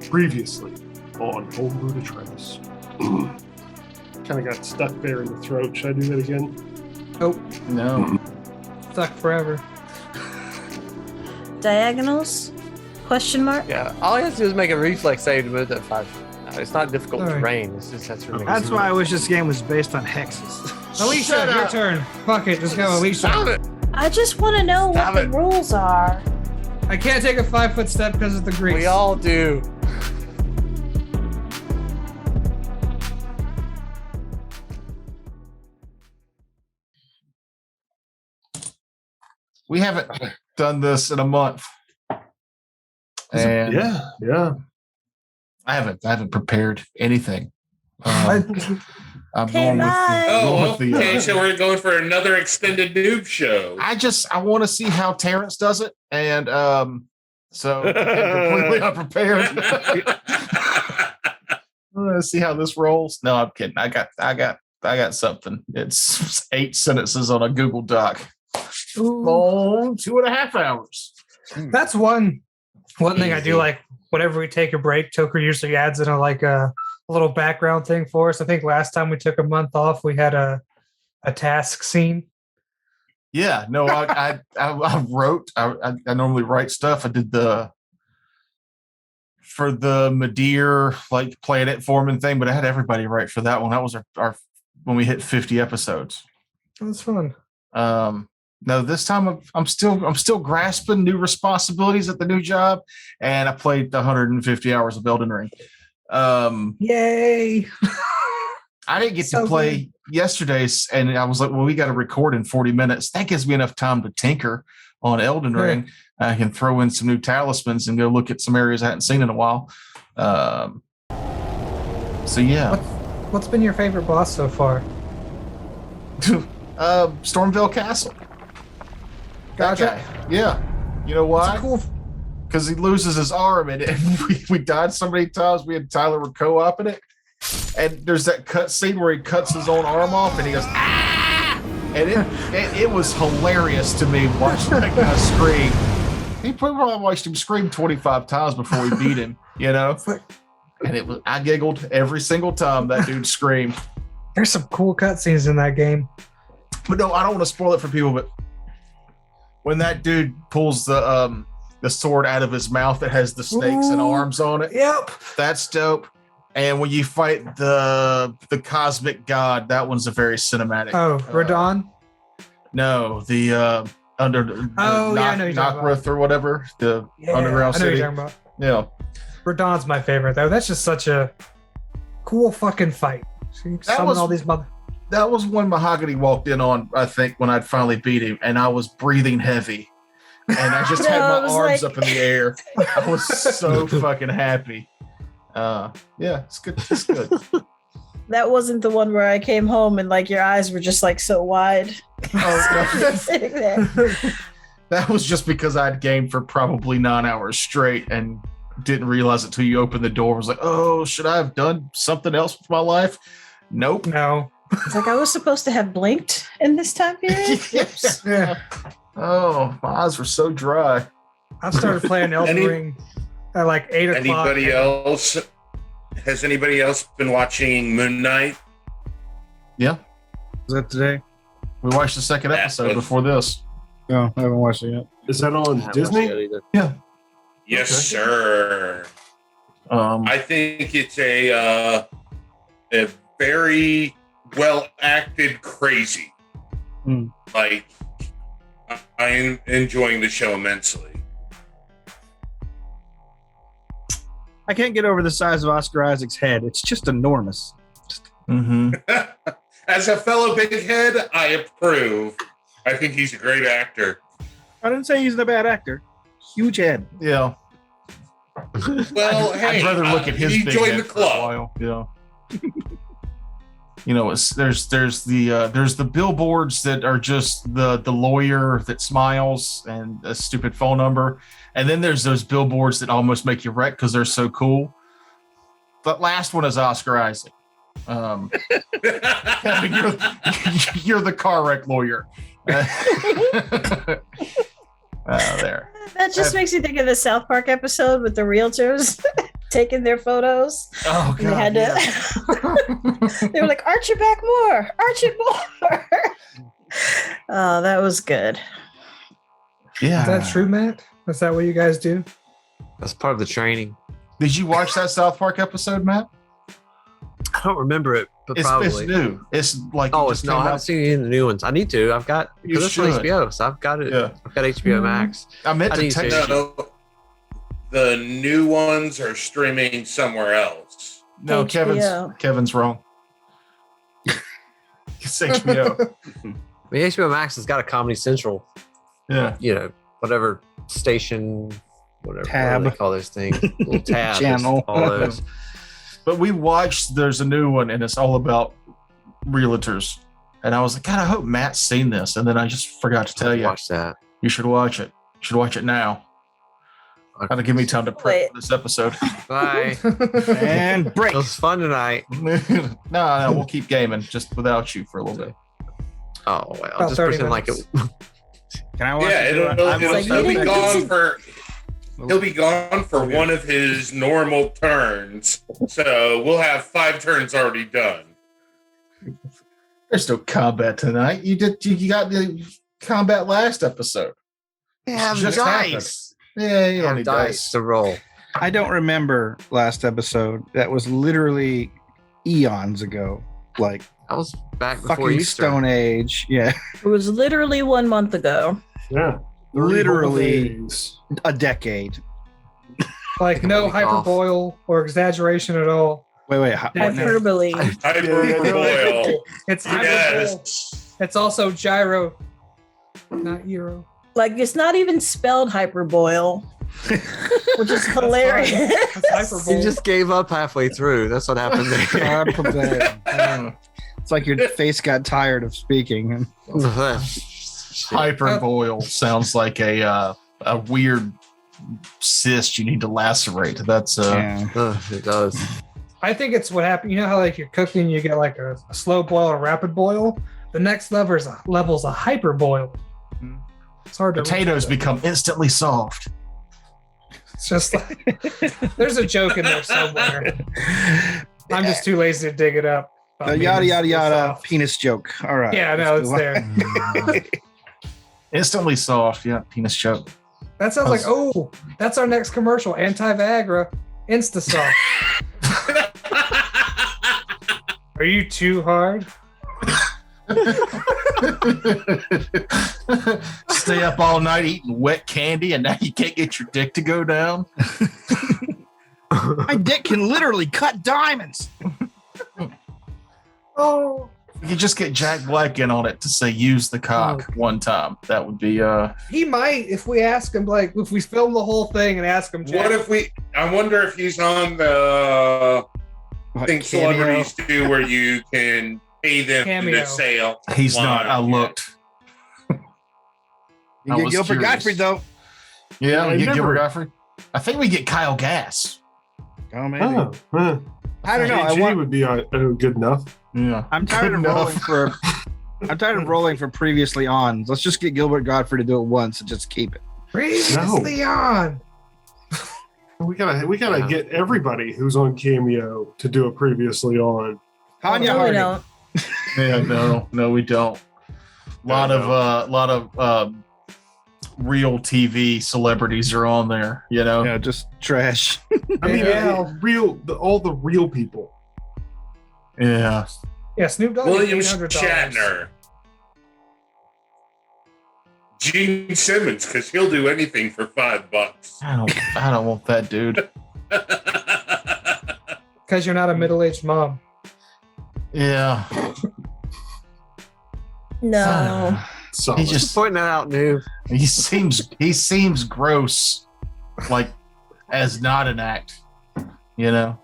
Previously on Homebrew to Travis. Kind of got stuck there in the throat. Should I do that again? Oh, No. stuck forever. Diagonals? Question mark? Yeah, all you have to do is make a reflex save to move that 5. It's not difficult All right. terrain. It's just That's why I wish this game was based on hexes. Alicia, your turn. Fuck it, just go, Alicia. Stop it! I just want to know Stop what it. the rules are. I can't take a 5-foot step because of the grease. We all do. We haven't done this in a month. And Yeah. I haven't prepared anything. I'm Okay, going with bye. Oh, with the, okay. So we're going for another extended noob show. I want to see how Terrence does it, and so I'm completely unprepared. I want to see how this rolls. No, I'm kidding. I got something. It's 8 sentences on a Google Doc. Long 2.5 hours. That's one thing I do like. Whenever we take a break, Toker usually adds in a little background thing for us. I think last time we took a month off, we had a task scene. Yeah, no, I wrote. I normally write stuff. I did for the Madeir Planet Foreman thing, but I had everybody write for that one. That was our when we hit 50 episodes. That's fun. No, this time I'm still grasping new responsibilities at the new job, and I played 150 hours of Elden Ring. Yay! I didn't get to play yesterday's, and I was like, well, we got to record in 40 minutes. That gives me enough time to tinker on Elden Ring. I can throw in some new talismans and go look at some areas I hadn't seen in a while. So yeah. What's been your favorite boss so far? Stormville Castle. Gotcha. That guy. Yeah. You know why? Cool. Because he loses his arm, and we died so many times. We and Tyler were co-oping it, and there's that cut scene where he cuts his own arm off, and he goes ah, and it was hilarious to me watching that guy scream. He probably watched him scream 25 times before we beat him, and I giggled every single time that dude screamed. There's some cool cutscenes in that game. But no, I don't want to spoil it for people. But when that dude pulls the sword out of his mouth that has the snakes and arms on it. Yep. That's dope. And when you fight the cosmic god, that one's a very cinematic. Oh, Radon? No, the I know you're talking Knockruth or whatever, the underground I know city. You're talking about. Yeah. Radon's my favorite though. That's just such a cool fucking fight. So you summon all these That was when Mahogany walked in on, I think, when I'd finally beat him, and I was breathing heavy. And I just had my arms up in the air. I was so fucking happy. Yeah, it's good. It's good. That wasn't the one where I came home and your eyes were just so wide. Oh, Sitting there. that was just because I'd gamed for probably 9 hours straight and didn't realize it till you opened the door. I was like, oh, should I have done something else with my life? Nope. No. It's I was supposed to have blinked in this time period. Yes. Yeah. Oh, my eyes were so dry. I started playing Elden Ring at 8 o'clock. Anybody else? Has anybody else been watching Moon Knight? Yeah. Is that today? We watched the second episode before this. No, I haven't watched it yet. Is that on Disney? Yeah. Yes, Okay. sir. I think it's a very well acted crazy. I'm enjoying the show immensely. I can't get over the size of Oscar Isaac's head. It's just enormous. As a fellow big head, I approve. I think he's a great actor. I didn't say he's a bad actor. Huge head. Yeah. Well, hey, I'd rather look at his he big joined head the for a club. while. Yeah. There's the billboards that are just the lawyer that smiles and a stupid phone number, and then there's those billboards that almost make you wreck because they're so cool. That last one is Oscar Isaac. You're the car wreck lawyer. There. That just makes me think of the South Park episode with the realtors. taking their photos. Oh And they had to. They were like, arch it back more, arch it more. Oh, that was good. Yeah. Is that true, Matt? Is that what you guys do? That's part of the training. Did you watch that South Park episode, Matt? I don't remember it, but It's probably. new. It's like Oh, it it's just no. came I haven't out. seen any of the new ones. I need to. I've got You because it's on should. HBO, so I've got it. Yeah. I've got HBO Max. I meant I to need to. text you. No, the new ones are streaming somewhere else. No, HBO. Kevin's wrong. It's HBO. I mean, HBO Max has got a Comedy Central, Yeah. whatever station, whatever Tab. what do they call those things, little tab, Channel. all those. But we watched, there's a new one, and it's all about realtors. And I was like, God, I hope Matt's seen this. And then I just forgot to tell you. Watch that. You should watch it. You should watch it now. That'll give me time to prep Wait. for this episode. Bye. And break. It was fun tonight. No, we'll keep gaming just without you for a little bit. Oh well, About just 30 pretend like it. minutes. Can I watch Yeah, it? he'll be you gone didn't- for. He'll be gone for one of his normal turns, so we'll have 5 turns already done. There's no combat tonight. You got the combat last episode. Yeah, Just dice. Yeah, you don't Have need dice dice. to roll. I don't remember last episode. That was literally eons ago. Like I was back before fucking Easter. Stone Age. Yeah. It was literally 1 month ago. Yeah. Literally 30 whole days. A decade. Like no Week off. hyperbole or exaggeration at all. Wait. What now? Hyperbole. Hyperboil. It's hyperbole. Yes. It's also gyro, not euro. Like it's not even spelled hyperboil, which is hilarious. That's hyperbole. You just gave up halfway through. That's what happened there. It's like your face got tired of speaking. Hyperboil sounds like a weird cyst you need to lacerate. That's Yeah. It does. I think it's what happened. You know how like you're cooking, you get like a slow boil or rapid boil. The next level's a hyper boil. Mhm. It's hard to potatoes become instantly soft. It's just like there's a joke in there somewhere. I'm just too lazy to dig it up. The yada yada yada penis joke. All right. Yeah, no, it's there. Instantly soft. Yeah, penis joke. That sounds like that's our next commercial. Anti-Viagra, InstaSoft. Are you too hard? Stay up all night eating wet candy, and now you can't get your dick to go down. My dick can literally cut diamonds. Oh, You could just get Jack Black in on it to say use the cock one time. That would be he might if we ask him. Like if we film the whole thing and ask him. What if I wonder if he's on the thing Cameo. celebrities do where you can pay them Cameo. to say he's not. I line. looked. You I get was Gilbert curious. Gottfried though. Yeah, I we get never- Gilbert Gottfried. I think we get Kyle Gass. Oh maybe. Oh, huh. I don't know. I AG want. would be good enough. Yeah, I'm tired Good of enough. rolling for. I'm tired of rolling for previously on. Let's just get Gilbert Gottfried to do it once and just keep it. previously on? We gotta get everybody who's on Cameo to do it previously on. Tanya No, we Harding. don't. Yeah, no, we don't. Lot of real TV celebrities are on there. You know, Yeah, just trash. I mean, Yeah. all the real people. yeah. Yeah, Snoop Dogg. William $800. Shatner. Gene Simmons, because he'll do anything for $5. I don't want that dude. Because you're not a middle-aged mom. Yeah, No. Solid. he Just just pointing that out, noob. he seems gross, like as not an act. You know,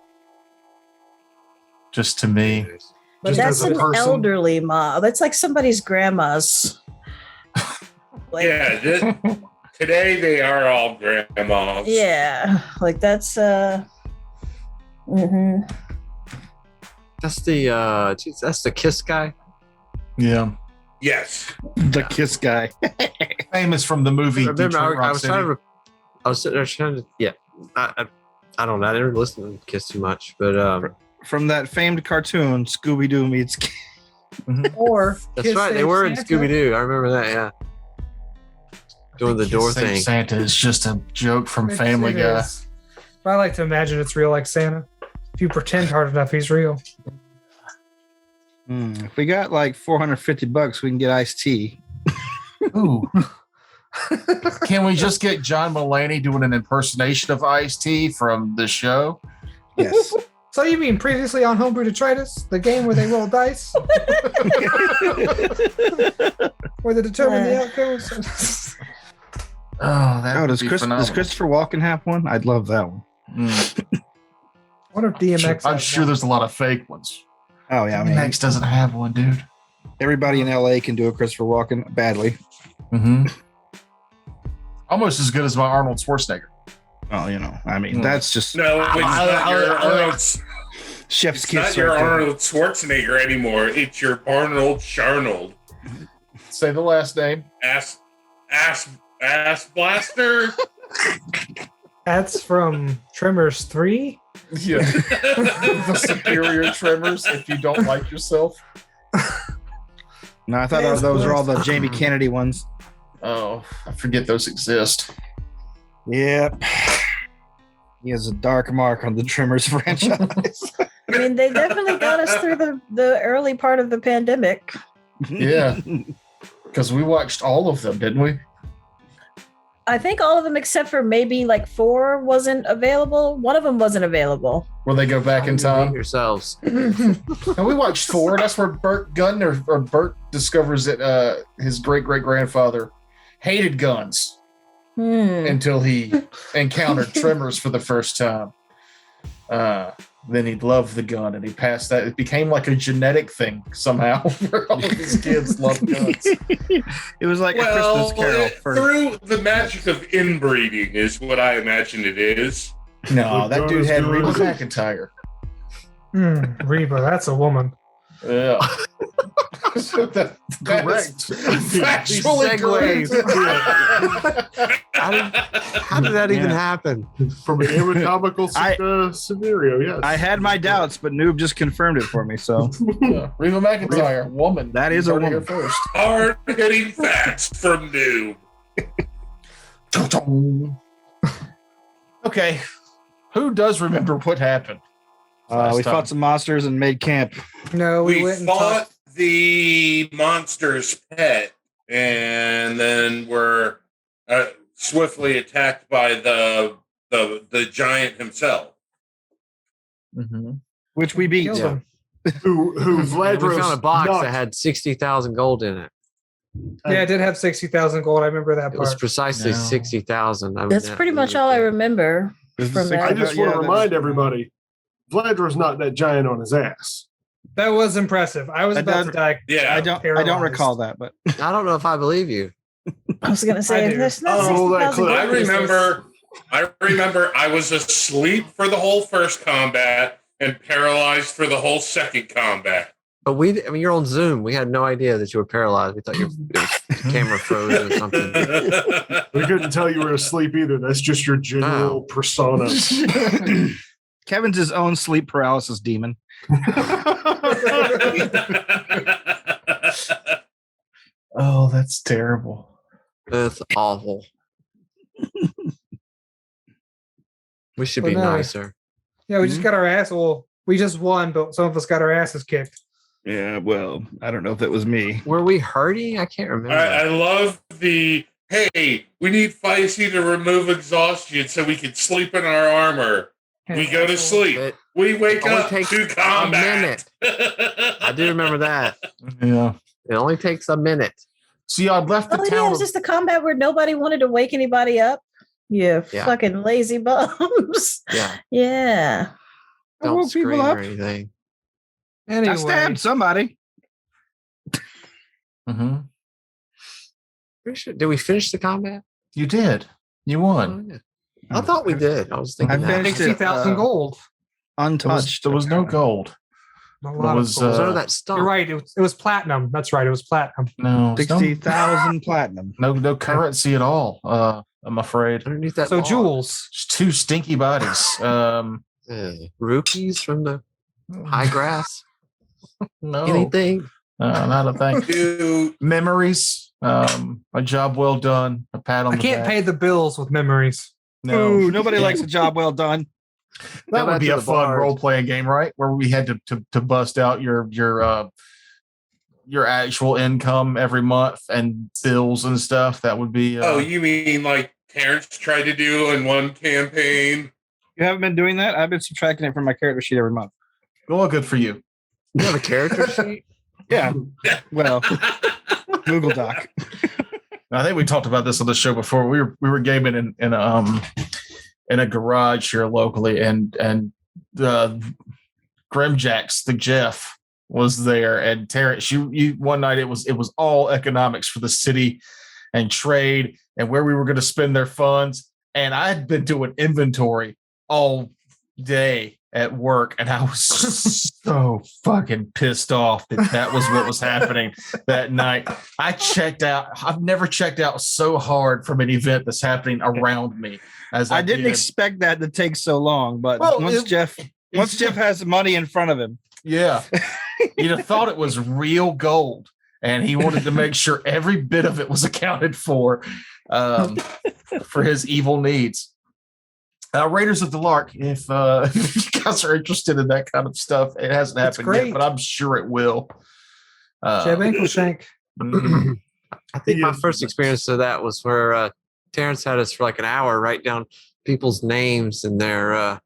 just to me. But Just that's as a an person. elderly mom. That's like somebody's grandma's. Like, Yeah, today they are all grandmas. yeah. Like that's mhm. That's the Kiss guy. Yeah, Yes. The kiss guy. famous from the movie. Remember, Detroit I Rock was City. trying to. I was sitting there trying to. Yeah, I don't know. I never listened to Kiss too much, but From that famed cartoon, Scooby Doo meets. Or that's Kiss right. They Save were in Santa. Scooby Doo. I remember that. Yeah, doing the door Kiss Save thing. Santa is just a joke from It's- Family it Guy. is. But I like to imagine it's real, like Santa. If you pretend hard enough, he's real. If we got like $450, we can get iced tea. Ooh. Can we just get John Mulaney doing an impersonation of Ice-T from the show? Yes. So you mean previously on Homebrew Detritus, the game where they roll dice, where they determine the outcomes? Oh, that would Does be Christopher Walken have one? I'd love that one. What if DMX? I'm has sure one? there's a lot of fake ones. Oh yeah, I mean, DMX doesn't have one, dude. everybody in LA can do a Christopher Walken badly. Mm-hmm. Almost as good as my Arnold Schwarzenegger. Well, I mean, that's just No, it's not your Arnold. chef's It's kiss. not your right there. Arnold Schwarzenegger anymore. It's your Barnold Sharnold. Say the last name. Ass blaster. That's from Tremors 3. Yeah. The superior tremors if you don't like yourself. No, I thought those were all the Jamie Kennedy ones. Oh, I forget those exist. Yep. He has a dark mark on the Tremors franchise. I mean, they definitely got us through the early part of the pandemic. Yeah. Because we watched all of them, didn't we? I think all of them except for maybe like 4 wasn't available. One of them wasn't available. Where they go back in time. yourselves. And we watched 4. That's where Bert Gunn or Bert discovers that his great-great-grandfather hated guns until he encountered Tremors for the first time. Then he loved the gun and he passed that. It became like a genetic thing somehow where all of his kids love guns. It was like a Christmas carol. Through the magic of inbreeding is what I imagine it is. No, that dude had Reba Good. McEntire. Reba, that's a woman. Yeah. Correct. Factually correct. How did that even Yeah. happen? From an anatomical scenario, yes. I had my doubts, but Noob just confirmed it for me. So Yeah. Reba McEntire, woman. That is You a heard it here woman. First. Hard hitting facts from Noob. Okay. Who does remember what happened? we Last time. fought some monsters and made camp. No, We went and fought the monster's pet and then were swiftly attacked by the giant himself. Which we beat. killed Yeah. him. who We Vladros found a box knocked. that had 60,000 gold in it. Yeah, it did have 60,000 gold. I remember that It was part. precisely No. 60,000. I mean, That's that pretty much was all I good. remember from that. I just Yeah, want to that remind is- everybody, Vladros not that giant on his ass. That was impressive. I was I about to don't- die. Yeah. I don't Paralyzed. recall that, but I don't know if I believe you. I was gonna I say do. there's not Oh, that 60,000 clip. I gold. remember I was asleep for the whole first combat and paralyzed for the whole second combat. But you're on Zoom. We had no idea that you were paralyzed. We thought your camera froze or something. We couldn't tell you were asleep either. That's just your general persona. Kevin's his own sleep paralysis demon. Oh, that's terrible. That's awful. We should be But no. nicer. Yeah, we just got our ass. Well, we just won, but some of us got our asses kicked. Yeah, well, I don't know if that was me. Were we hurting? I can't remember. I love the hey, we need Feisty to remove exhaustion so we can sleep in our armor. We go to sleep. It We wake only up takes to a combat. minute. I do remember that. Yeah. It only takes a minute. See, I'd left the Oh, yeah, it town. was just a combat where nobody wanted to wake anybody up. You Yeah. fucking lazy bums. Yeah. Yeah. I Don't woke people scream up. or anything. Anyway, I stabbed somebody. Mhm. Pretty sure- Did we finish the combat? You did. You won. Oh, yeah. I thought we did. I was thinking I that. finished it. 60,000 gold. There was Untouched. no gold. A It lot was, of gold. So that stump. You're right. It was platinum. That's right. It was platinum. no, 60,000 platinum. no currency at all. I'm afraid. Underneath that So log. jewels. Just two stinky bodies. Rupees from the high grass. No, Anything. not a thing. Dude, Memories. A job well done. A pat on I the can't back. pay the bills with memories. No, Ooh, nobody likes a job well done. that Go would back be to a the fun bars. role playing game, right? Where we had to bust out your actual income every month and bills and stuff. That would be. oh, you mean like Terrence tried to do in one campaign? You haven't been doing that? I've been subtracting it from my character sheet every month. well, good for you. You have a character sheet? Yeah. Well, Google Doc. I think we talked about this on the show before. We were gaming in a garage here locally, and the Grimjacks, the Jeff was there, and Terrence, you one night it was all economics for the city and trade and where we were going to spend their funds, and I had been doing inventory all day at work, and I was so fucking pissed off that was what was happening that night. I checked out. I've never checked out so hard from an event that's happening around me as I didn't did. expect that to take so long, but Well, once it- Jeff has money in front of him, Yeah. You'd have thought it was real gold, and he wanted to make sure every bit of it was accounted for his evil needs. Raiders of the Lark, if you guys are interested in that kind of stuff, it hasn't It's happened yet, great. but I'm sure it will. Jeb Ankleshank. I think my Yes. first experience of that was where Terrence had us for like an hour write down people's names and their.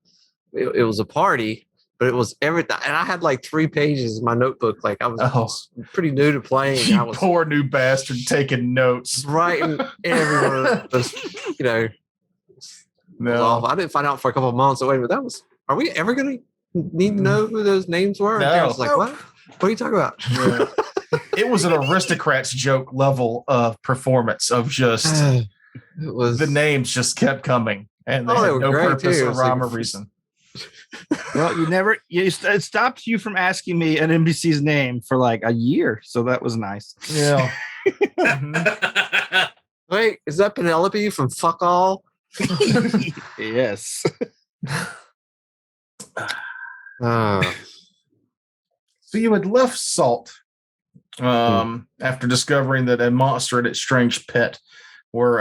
It was a party, but it was everything. And I had like 3 pages in my notebook. Like I was pretty new to playing. I You was poor new bastard taking notes. writing everywhere. Was, you know, it was awful. I didn't find out for a couple of months. So wait a minute, are we ever going to need to know who those names were? And No. Terrence was like, what? What are you talking about? Yeah. It was an aristocrats joke level of performance of just It was the names just kept coming, and they Oh, they had were no great, purpose too. or It was like- rhyme or reason. well, it stopped you from asking me an NBC's name for like a year, so that was nice. Yeah. Mhm. Wait, is that Penelope from Fuck All? Yes. So you had left Salt after discovering that a monster and its strange pet were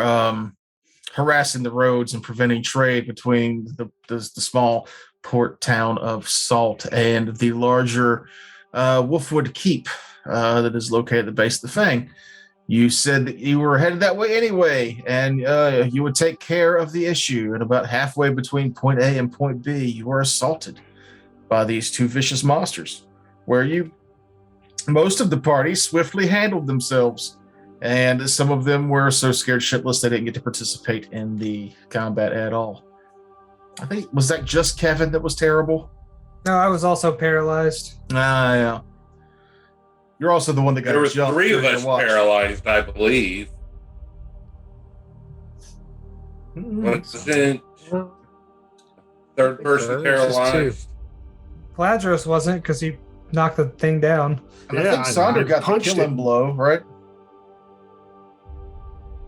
harassing the roads and preventing trade between the small port town of Salt and the larger Wolfwood Keep that is located at the base of the Fang. You said that you were headed that way anyway, and you would take care of the issue. And about halfway between point A and point B, you were assaulted by these 2 vicious monsters, where most of the party swiftly handled themselves, and some of them were so scared shitless they didn't get to participate in the combat at all. I think, was that just Kevin that was terrible? No, I was also paralyzed. Yeah. You're also the one that got There were jumped 3 of during us your watch. paralyzed, I believe. Wasn't third person It was just paralyzed? Pladros wasn't because he knocked the thing down. And I think Sonder got the punched killing it. blow, right?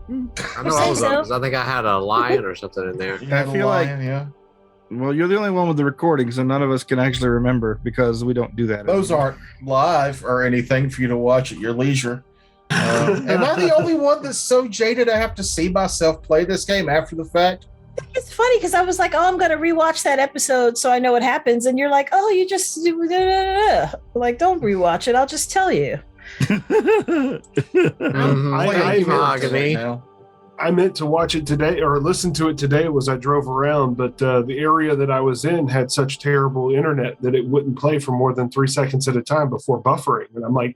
I know I I was think up so. 'cause I think I had a lion or something in there. You had a feel like- lion, yeah. Well, you're the only one with the recording, so none of us can actually remember because we don't do that. Those anymore. aren't live or anything for you to watch at your leisure. Am I the only one that's so jaded I have to see myself play this game after the fact? It's funny because I was like, oh, I'm going to rewatch that episode so I know what happens. And you're like, oh, you just do like, don't rewatch it. I'll just tell you. Mhm. I- Thank I- you, I- Mahogany. now. I meant to watch it today or listen to it today as I drove around, but the area that I was in had such terrible internet that it wouldn't play for more than 3 seconds at a time before buffering. And I'm like,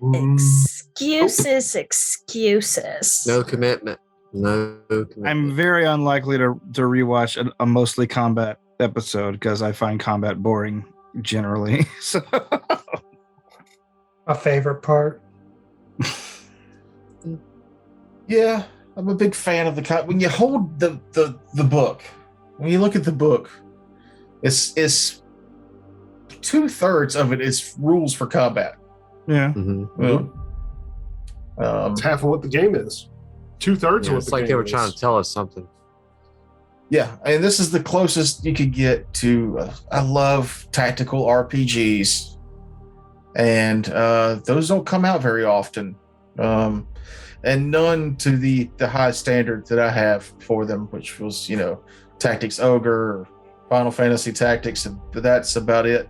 Excuses. No commitment. No commitment. I'm very unlikely to rewatch a mostly combat episode because I find combat boring generally. So My favorite part. Yeah, I'm a big fan of the when you hold the book, when you look at the book, it's 2/3 of it is rules for combat. Yeah. Well, It's half of what the game is. 2/3 of what it's the like game they were is. trying to tell us something. yeah, and this is the closest you could get to. I love tactical RPGs, and those don't come out very often, and none to the high standard that I have for them, which was Tactics Ogre, or Final Fantasy Tactics, and that's about it.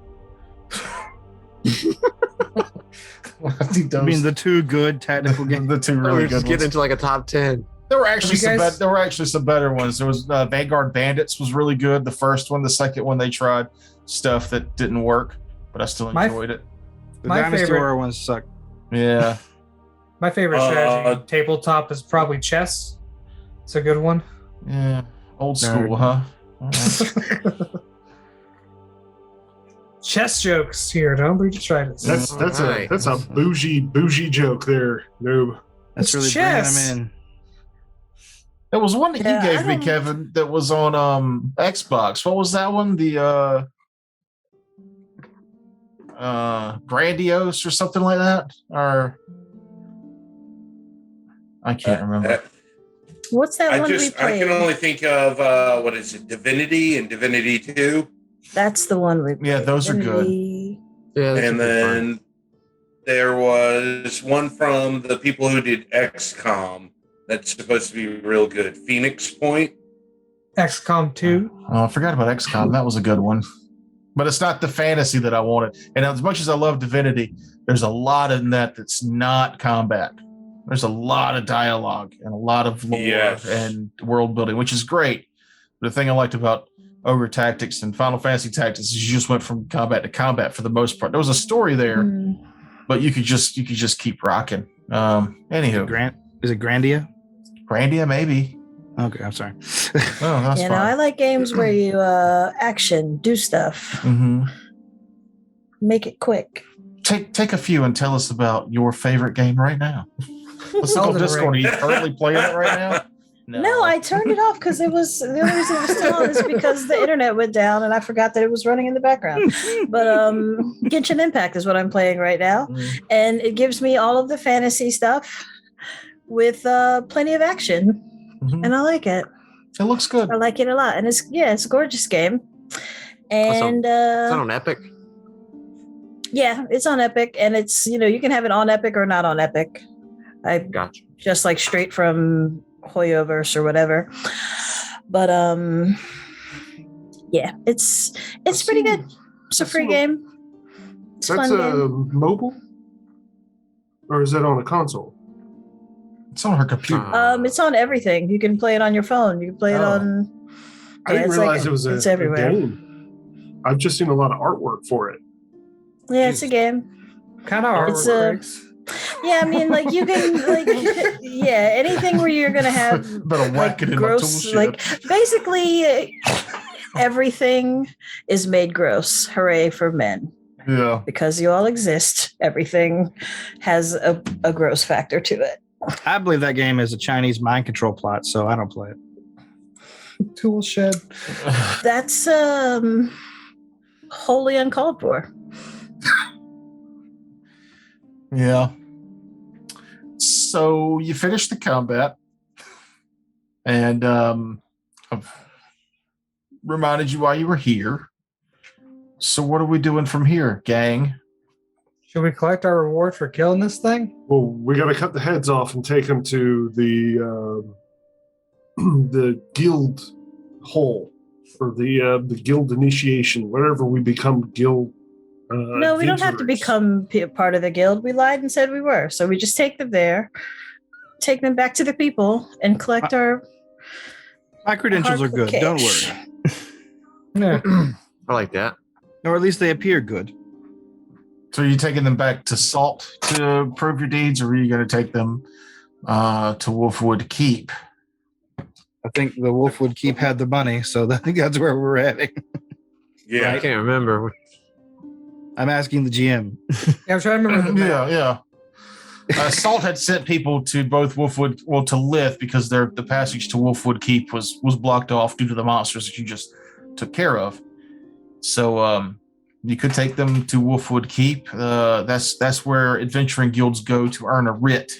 I think those, I mean, the two good tactical games. the two We're really just good getting ones. into like a top 10. There were actually Have you guys- there were actually some better ones. There was Vanguard Bandits was really good. The first one, the second one, they tried stuff that didn't work, but I still My- enjoyed it. The My Dynasty favorite- Warrior ones suck. Yeah, My favorite strategy tabletop is probably chess. It's a good one. yeah, old school, Nerd. huh? All right. Chess jokes here. Don't be distracted. That's Alright. a bougie joke there, noob. That's It's really chess. bringing them in. There was one that Yeah, you gave I me, don't- Kevin, that was on Xbox. What was that one? The Grandiose or something like that? Or I can't remember. What's that one we I played? can only think of what is it, Divinity and Divinity 2. That's the one we played. Yeah, those are good. Divinity- Yeah, that's And then there was one from the people who did XCOM that's supposed to be real good. Phoenix Point. XCOM 2. Oh, I forgot about XCOM. That was a good one. But it's not the fantasy that I wanted. And as much as I love Divinity, there's a lot in that that's not combat. There's a lot of dialogue and a lot of lore Yes. and world building, which is great. The thing I liked about Ogre Tactics and Final Fantasy Tactics is you just went from combat to combat for the most part. There was a story there, Hmm. but you could just keep rocking. Anywho, Is it Grandia? Grandia maybe. Okay, I'm sorry. Oh, that's You know, I fine. like games where you action, do stuff, Mm-hmm. make it quick. Take a few and tell us about your favorite game right now. Let's look on Elden Discord. Are Ring. you currently playing it right now? No, I turned it off because it was the only reason it was still on is because the internet went down and I forgot that it was running in the background. But Genshin Impact is what I'm playing right now, Mm. and it gives me all of the fantasy stuff with plenty of action, Mhm. and I like it. It looks good. I like it a lot, and it's a gorgeous game. And Is that on Epic? yeah, it's on Epic, and it's you can have it on Epic or not on Epic. I Gotcha. just like straight from Hoyoverse or whatever. But yeah, it's pretty good. It's a I've free seen game. It's a That's fun a game. mobile, or is that on a console? It's on her computer. It's on everything. You can play it on your phone. You can play it Oh. on. I Yeah, didn't it's realize like- it was it's a everywhere. game. I've just seen a lot of artwork for it. Yeah, it's a game. Kind of It's artwork a- breaks. Yeah, I mean, like you can like yeah, anything where you're gonna have Better like whack it in my tool gross, shed. like basically everything is made gross. Hooray for men. Yeah. Because you all exist, everything has a gross factor to it. I believe that game is a Chinese mind control plot, so I don't play it. Tool shed. That's wholly uncalled for. Yeah. So you finished the combat, and I've reminded you why you were here. So what are we doing from here, gang? Should we collect our reward for killing this thing? Well, we got to cut the heads off and take them to the guild hole or the guild initiation, wherever we become guild. No, we don't have to adventurers. become part of the guild. We lied and said we were. So we just take them there, take them back to the people, and collect our. My credentials are good. Don't cash. worry. Yeah. I like that. Or at least they appear good. So are you taking them back to Salt to prove your deeds, or are you going to take them to Wolfwood Keep? I think the Wolfwood Keep had the money, so I think that's where we're heading. Yeah. I can't remember. I'm asking the GM. Yeah, I'm trying to remember the map. Yeah. Salt had sent people to both Wolfwood, well, to Lith, because the passage to Wolfwood Keep was blocked off due to the monsters that you just took care of. So You could take them to Wolfwood Keep. That's where adventuring guilds go to earn a writ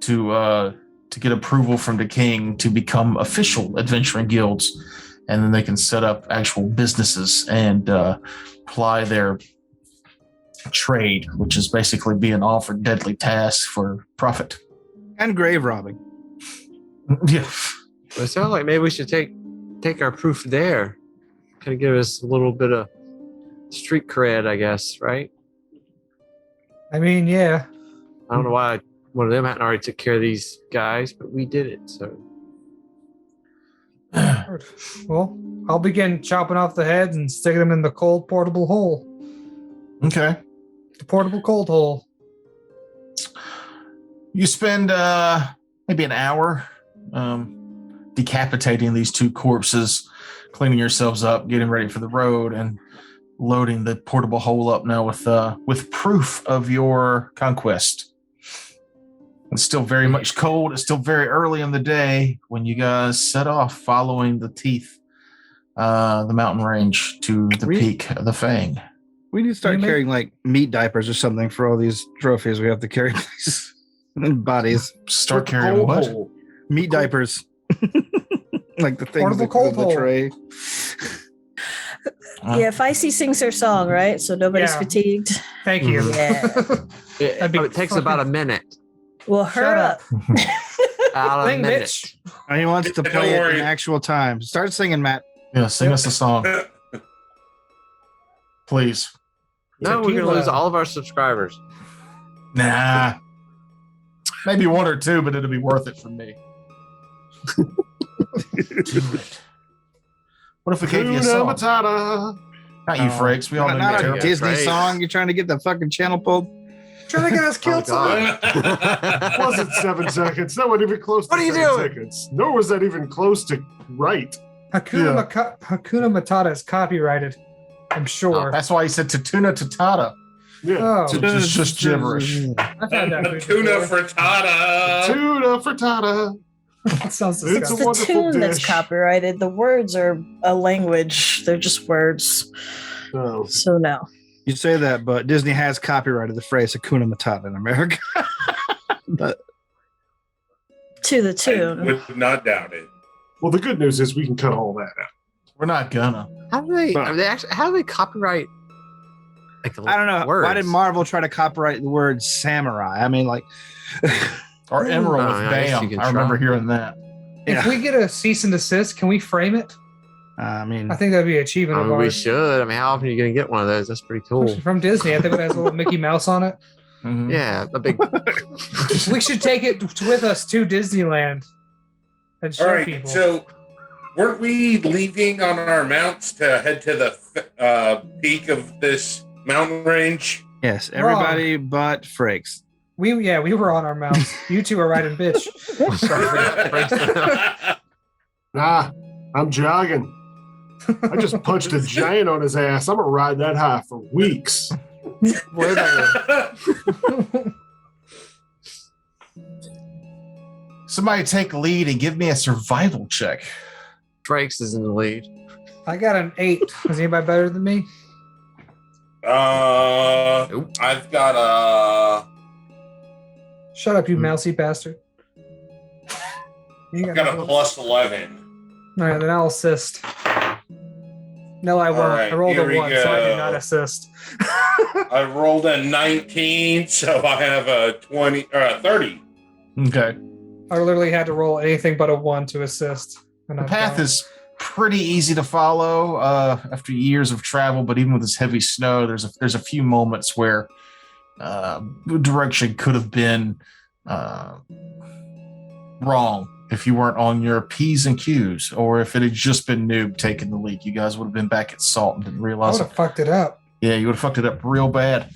to get approval from the king to become official adventuring guilds, and then they can set up actual businesses and ply their trade, which is basically being offered deadly tasks for profit And grave robbing. Yeah. It sounds like maybe we should take our proof there. Kind of give us a little bit of street cred, I guess, right? I mean, yeah. I don't know why one of them hadn't already took care of these guys, but we did it. So Well, I'll begin chopping off the heads and sticking them in the cold portable hole. Okay. The portable cold hole. You spend maybe an hour decapitating these two corpses, cleaning yourselves up, getting ready for the road, and loading the portable hole up now with proof of your conquest. It's still very much cold. It's still very early in the day when you guys set off following the teeth, the mountain range to the peak of the Fang. We need to start carrying like meat diapers or something for all these trophies we have to carry. These bodies. Start carrying what? Hole. Meat diapers. Like the things Portable that cold go in the hole. tray. Yeah, Feisty sings her song, right? So nobody's Yeah. fatigued. Thank you. Mhm. Yeah. it takes about a minute. Well, Shut her up. up. Out of a Thing, minute. bitch. And he wants to Don't play it in worry. actual time. Start singing, Matt. Yeah, sing us a song, please. No, we're Tequila. gonna lose all of our subscribers. Nah. Maybe one or two, but it'll be worth it for me. What if we gave you a Hakuna song? Matata. Not you, Frakes. We all know Not you're a terrible. Disney Right. song. You're trying to get the fucking channel pulled. Trying to get us killed. God. Wasn't 7 seconds. That wasn't even close to What are you 7 doing? seconds. Nor was that even close to right. Hakuna, Yeah. Hakuna Matata is copyrighted. I'm sure. That's why he said Tatuna Tatata. Yeah. Oh, It's just gibberish. I've had that food Tuna before. frittata. Tuna frittata. That sounds It's a disgusting. The wonderful tune that's dish. copyrighted. The words are a language. They're just words. Oh. So no. You say that, but Disney has copyrighted the phrase Hakuna Matata in America. But To the I tune. would not doubt it. Well, the good news is we can cut all that out. We're not gonna. How do they? How do they copyright? Like the I don't know. words? Why did Marvel try to copyright the word samurai? I mean, like, Or Emerald Oh, with I guess you Bam. can I remember try. hearing that. If we get a cease and desist, can we frame it? I mean, I think that'd be an achievement I of mean, we ours. should. I mean, how often are you gonna get one of those? That's pretty cool. From Disney. I think it has a little Mickey Mouse on it. Mhm. Yeah, a big. We should take it with us to Disneyland and show All right, people. so weren't we leaving on our mounts to head to the peak of this mountain range? yes, everybody but Frakes. we were on our mounts. You two are riding bitch. Nah, I'm jogging. I just punched a giant on his ass. I'm going to ride that high for weeks. Way better. Somebody take lead and give me a survival check. Drake's is in the lead. I got an 8. Is anybody better than me? I've got a Shut up, you mousy bastard. You I've got a nothing. plus 11. All right, then I'll assist. No, I won't. right, I rolled here a we 1, so I go. did not assist. I rolled a 19, so I have a 20 or a 30. Okay. I literally had to roll anything but a 1 to assist. And The I path don't. is pretty easy to follow after years of travel, but even with this heavy snow, there's a few moments where the direction could have been wrong if you weren't on your P's and Q's, or if it had just been Noob taking the lead. You guys would have been back at Salt and didn't I realize would it. have fucked it up. Yeah, you would have fucked it up real bad.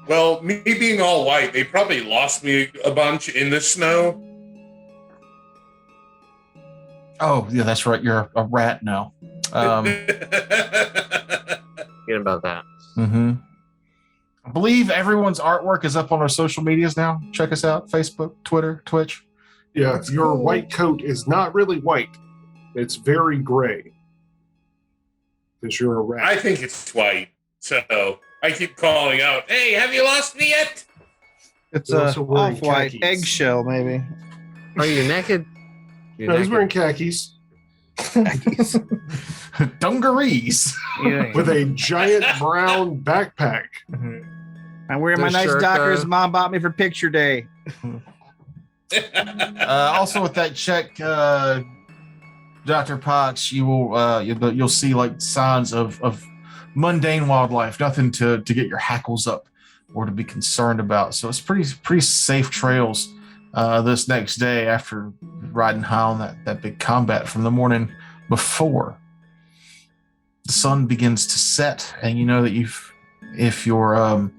Well, me being all white, they probably lost me a bunch in the snow. Oh, yeah, that's right. You're a rat now. Forget about that. Mm-hmm. I believe everyone's artwork is up on our social medias now. Check us out: Facebook, Twitter, Twitch. Yeah, That's your cool. white coat is not really white. It's very gray. because you're a rat. I think it's white. So I keep calling out, "Hey, have you lost me yet?" It's You're a also wearing off-white khakis. eggshell, maybe. Are you naked? You're No, he's naked. wearing khakis Dungarees. Yeah. with a giant brown backpack. I'm wearing my The nice shirt, Dockers though. Mom bought me for picture day. Also, with that check, Dr. Potts, you'll see like signs of mundane wildlife, nothing to get your hackles up or to be concerned about. So it's pretty safe trails this next day after riding high on that big combat from the morning before. The sun begins to set, and you know that if your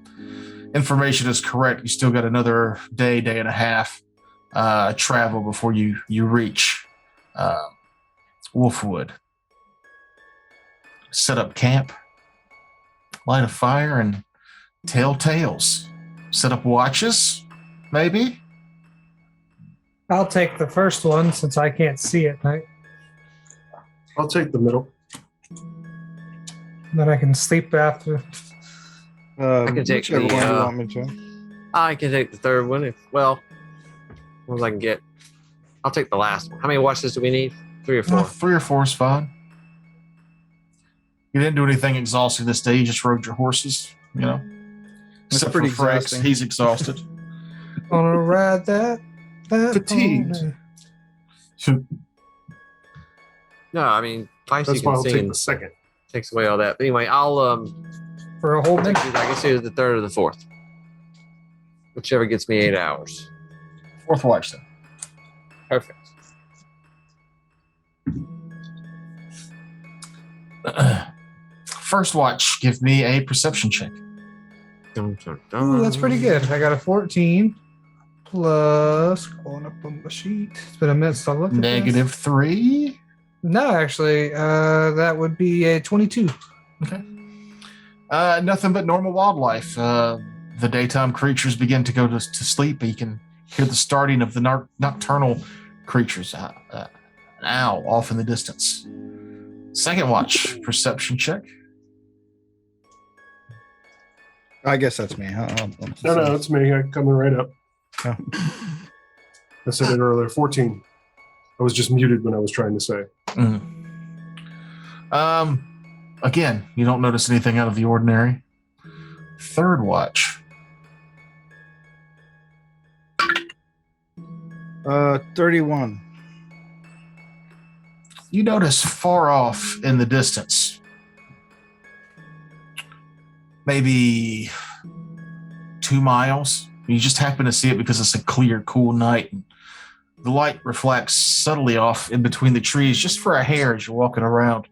information is correct, you still got another day and a half travel before you reach Wolfwood. Set up camp, light a fire, and tell tales. Set up watches, maybe. I'll take the first one since I can't see at night. I'll take the middle. Then I can sleep after. I can take whichever the, one you want me to. I can take the third one. What I can get. I'll take the last one. How many watches do we need? 3 or 4? 3 or 4 is fine. You didn't do anything exhausting this day. You just rode your horses, you know. That's Except pretty for Frakes, exhausting. he's exhausted. Gonna ride that. Fatigued. pony. No, I mean twice That's you why can I'll see take and the second. takes away all that. But anyway, I'll For a whole take day. I guess either the third or the fourth. Whichever gets me 8 hours. 4th watch then. Perfect. First watch, give me a perception check. Dun, dun, dun. Ooh, that's pretty good. I got a 14 plus going up on the sheet. It's been a minute since I looked at this. -3. No, actually, that would be a 22. Okay. Nothing but normal wildlife. The daytime creatures begin to go to sleep, but you can hear the starting of the nocturnal creatures. An owl off in the distance. Second watch, perception check. I guess that's me. No, it's me. I'm coming right up. Oh. I said it earlier. 14. I was just muted when I was trying to say. Again, you don't notice anything out of the ordinary. Third watch. 31. You notice far off in the distance, maybe 2 miles. You just happen to see it because it's a clear, cool night. And the light reflects subtly off in between the trees just for a hair as you're walking around.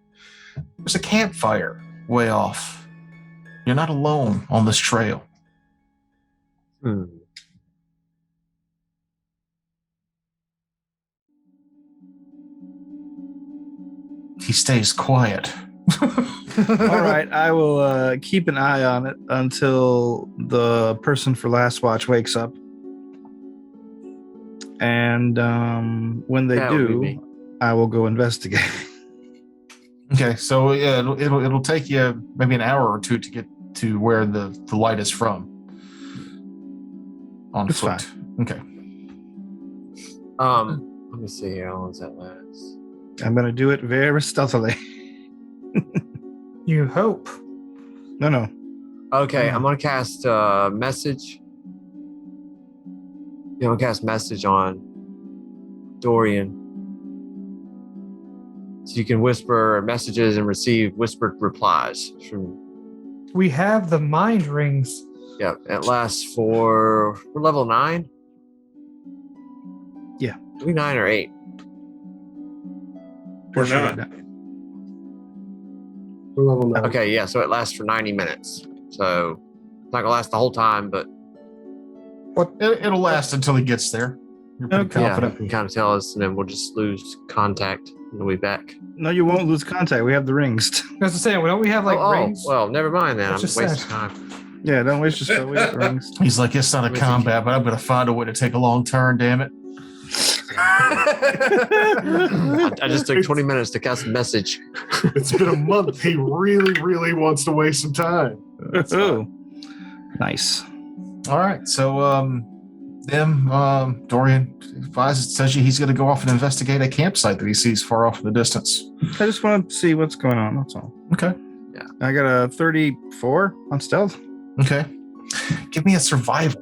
There's a campfire way off. You're not alone on this trail. Hmm. He stays quiet. All right, I will keep an eye on it until the person for last watch wakes up. And when they That would be do, me. I will go investigate. Okay, so yeah, it'll take you maybe an hour or 2 to get to where the light is from. On It's foot. Okay. Let me see how long does that last? I'm going to do it very stealthily. You hope. No. Okay, I'm gonna cast message. I'm gonna cast message on Dorian. So you can whisper messages and receive whispered replies from. We have the mind rings. Yeah, it lasts for we're level 9. Yeah. Are we 9 or 8? We're Sure. not. We're level 9. Okay, yeah, so it lasts for 90 minutes. So it's not gonna last the whole time, but It'll last until he gets there. You're pretty Okay. yeah, you confident. can kind of tell us, and then we'll just lose contact and we'll be back. No, you won't lose contact. We have the rings. As I say, don't we have like rings? Well, never mind then. That's I'm just wasting sad. time. Yeah, don't waste your spell. We have the rings. He's like, it's not a Let me think. combat, but I'm going to find a way to take a long turn, damn it. I just took 20 minutes to cast a message. It's been a month. He really, really wants to waste some time. Oh, nice. All right. So, Dorian tells you he's going to go off and investigate a campsite that he sees far off in the distance. I just want to see what's going on. That's all. Okay. Yeah. I got a 34 on stealth. Okay. Give me a survival.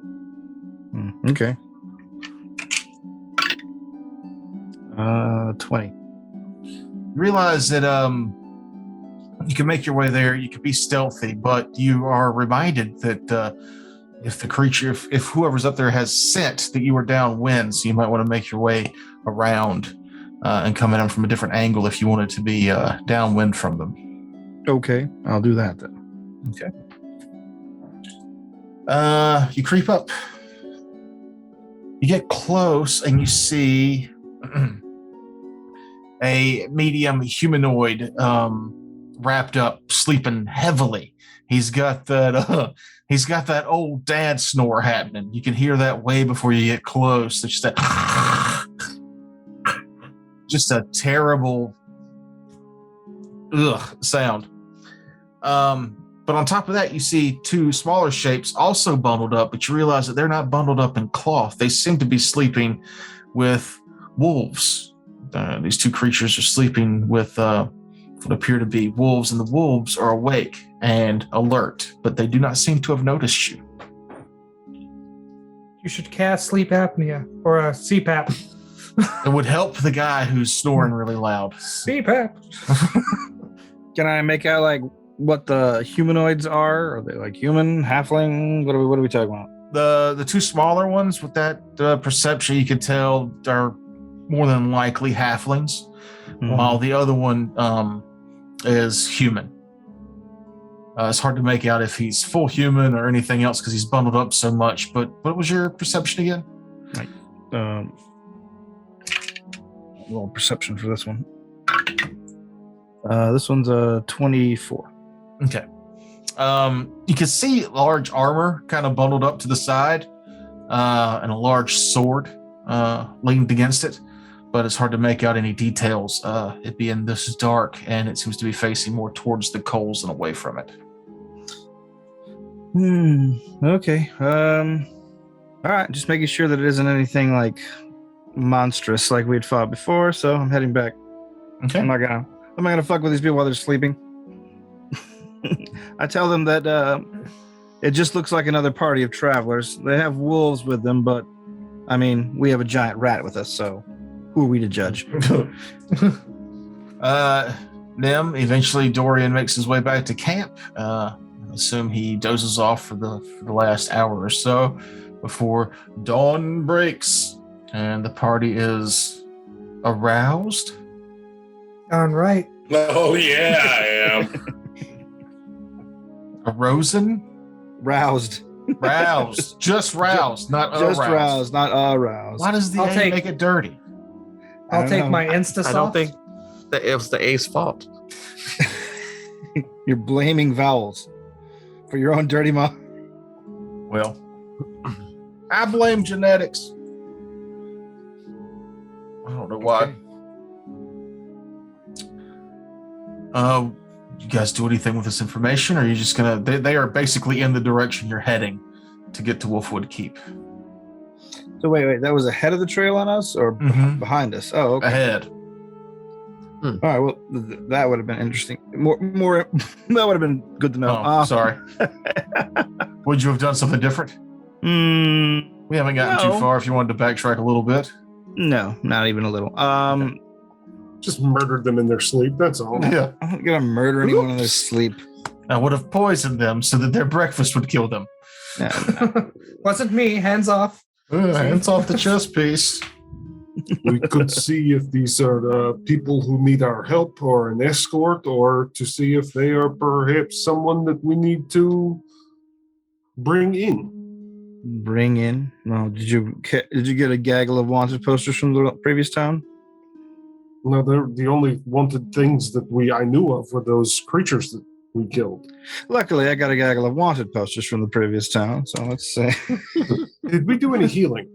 Okay. 20. You realize that you can make your way there. You can be stealthy, but you are reminded that if the creature, if whoever's up there has scent that you are downwind, so you might want to make your way around and come at them from a different angle if you wanted to be downwind from them. Okay, I'll do that then. Okay. You creep up. You get close and you see a medium humanoid wrapped up, sleeping heavily. He's got that old dad snore happening. You can hear that way before you get close. It's just a terrible sound. But on top of that, you see two smaller shapes also bundled up, but you realize that they're not bundled up in cloth. They seem to be sleeping with wolves. These two creatures are sleeping with what appear to be wolves, and the wolves are awake and alert, but they do not seem to have noticed you. You should cast sleep apnea or a CPAP. It would help the guy who's snoring really loud. CPAP. Can I make out like what the humanoids are? Are they like human, halfling? What are we talking about? The two smaller ones with that perception, you could tell are more than likely halflings, while the other one is human. It's hard to make out if he's full human or anything else because he's bundled up so much. But what was your perception again? Roll perception for this one. This one's a 24. Okay. You can see large armor kind of bundled up to the side, and a large sword leaned against it, but it's hard to make out any details. It being this dark, and it seems to be facing more towards the coals than away from it. Okay. All right. Just making sure that it isn't anything like monstrous like we'd fought before. So I'm heading back. Okay. I'm not gonna fuck with these people while they're sleeping. I tell them that it just looks like another party of travelers. They have wolves with them, but I mean, we have a giant rat with us, so who are we to judge? Eventually Dorian makes his way back to camp. I assume he dozes off for the last hour or so before dawn breaks and the party is aroused. Darn right. Oh, yeah, I am. Aroused? Roused. Roused. Just roused, not Just aroused. roused, not aroused. Why does the I'll A take- make it dirty? I'll don't take know. my Insta I don't think that it was the A's fault. You're blaming vowels for your own dirty mouth. Well, I blame genetics. I don't know why. You guys do anything with this information, or are you just gonna? They are basically in the direction you're heading to get to Wolfwood Keep. So wait, that was ahead of the trail on us or Mhm. behind us? Oh, okay. Ahead. All right. Well, that would have been interesting. More. That would have been good to know. Oh, sorry. Would you have done something different? We haven't gotten No. too far. If you wanted to backtrack a little bit. No, not even a little. Just murdered them in their sleep. That's all. Yeah. I'm not gonna murder anyone in their sleep. I would have poisoned them so that their breakfast would kill them. No. Wasn't me. Hands off. Hands off the chest piece. We could see if these are people who need our help or an escort, or to see if they are perhaps someone that we need to bring in. Bring in. No, did you get a gaggle of wanted posters from the previous town? No, they're the only wanted things that I knew of were those creatures that we killed. Luckily, I got a gaggle of wanted posters from the previous town. So let's say Did we do any healing?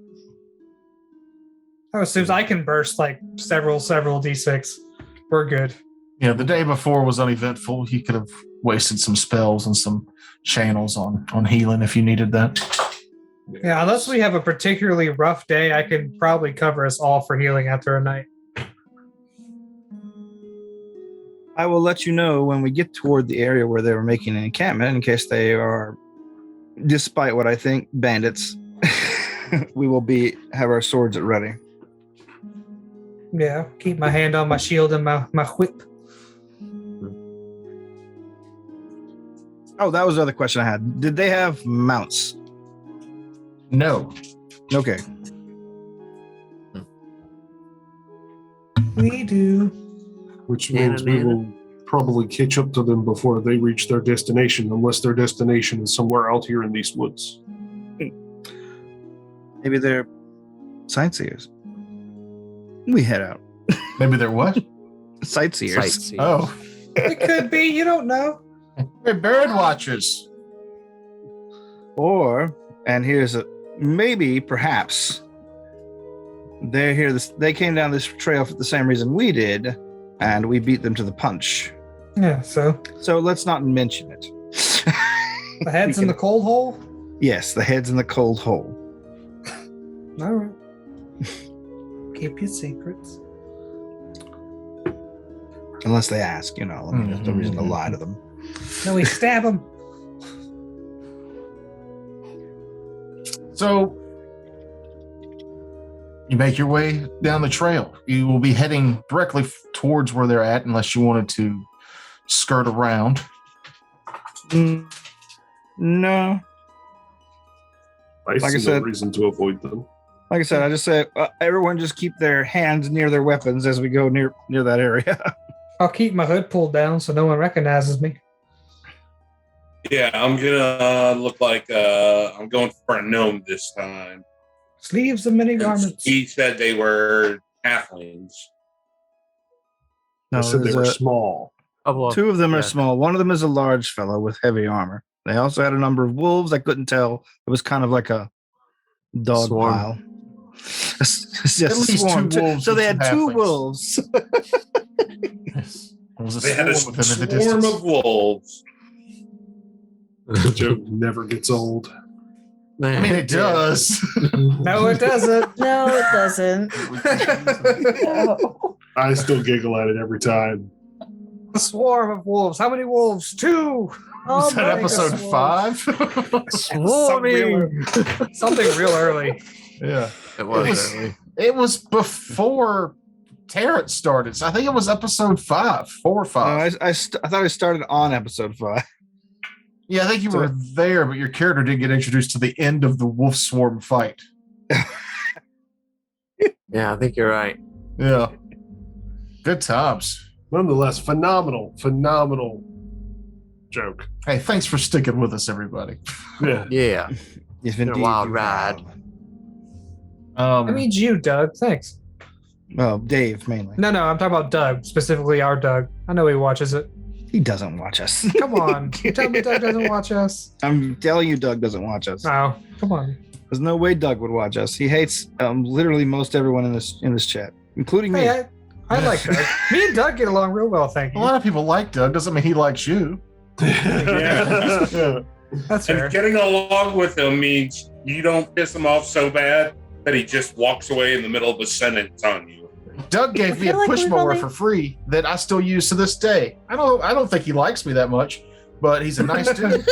Oh, as soon as I can burst like several D6, we're good. Yeah, the day before was uneventful. He could have wasted some spells and some channels on healing if you needed that. Yeah, unless we have a particularly rough day, I can probably cover us all for healing after a night. I will let you know when we get toward the area where they were making an encampment, in case they are, despite what I think, bandits. We will have our swords at ready. Yeah, keep my hand on my shield and my whip. Oh, that was the other question I had. Did they have mounts? No. Okay. We do. Which means we will probably catch up to them before they reach their destination, unless their destination is somewhere out here in these woods. Maybe they're sightseers. We head out. Maybe they're what? Sightseers. Sightseeing. Oh. It could be. You don't know. They're bird watchers. Or, and here's a maybe, perhaps, they're here. They came down this trail for the same reason we did, and we beat them to the punch. Yeah. So So let's not mention it. the head's in the cold hole. Yes, the head's in the cold hole. All right. Keep your secrets. Unless they ask, there's no reason to lie to them. No, we stab him. So you make your way down the trail. You will be heading directly towards where they're at, unless you wanted to skirt around. No. I Like I see no said- reason to avoid them. Like I said, I just say everyone just keep their hands near their weapons as we go near that area. I'll keep my hood pulled down so no one recognizes me. Yeah, I'm gonna look like I'm going for a gnome this time. Sleeves and many garments. He said they were halflings. I said they there's were small. Oh, well, two of them yeah. are small. One of them is a large fellow with heavy armor. They also had a number of wolves. I couldn't tell. It was kind of like a dog Swarm. pile. It's just At least swarm. two wolves So they with had some two halflings. wolves. Yes. There was a They had a swarm within the swarm distance. of wolves. The joke never gets old. I mean, it does. No, it doesn't. No, it doesn't. No. I still giggle at it every time. A swarm of wolves. How many wolves? 2. Oh, Was that my episode goodness. 5? Something real early. Yeah. It was. It was- early. It was before Terrence started. So I think it was episode 5, 4 or 5. I thought I started on episode 5. Yeah, I think you were there, but your character didn't get introduced to the end of the wolf swarm fight. Yeah, I think you're right. Yeah. Good times. Nonetheless, phenomenal joke. Hey, thanks for sticking with us, everybody. Yeah. Yeah. If Been a indeed wild you ride. have. Um, I mean, you, Doug. Thanks. Well, Dave mainly. No, I'm talking about Doug, specifically our Doug. I know he watches it. He doesn't watch us. Come on. You tell me Doug doesn't watch us? I'm telling you, Doug doesn't watch us. No, come on. There's no way Doug would watch us. He hates literally most everyone in this chat, including me. Hey, I like Doug. Me and Doug get along real well, thank a you. lot of people like Doug. Doesn't mean he likes you. Yeah. Yeah. That's fair. And getting along with him means you don't piss him off so bad that he just walks away in the middle of a sentence on you. Doug gave me a feel like push we've mower only- for free that I still use to this day. I don't think he likes me that much, but he's a nice dude.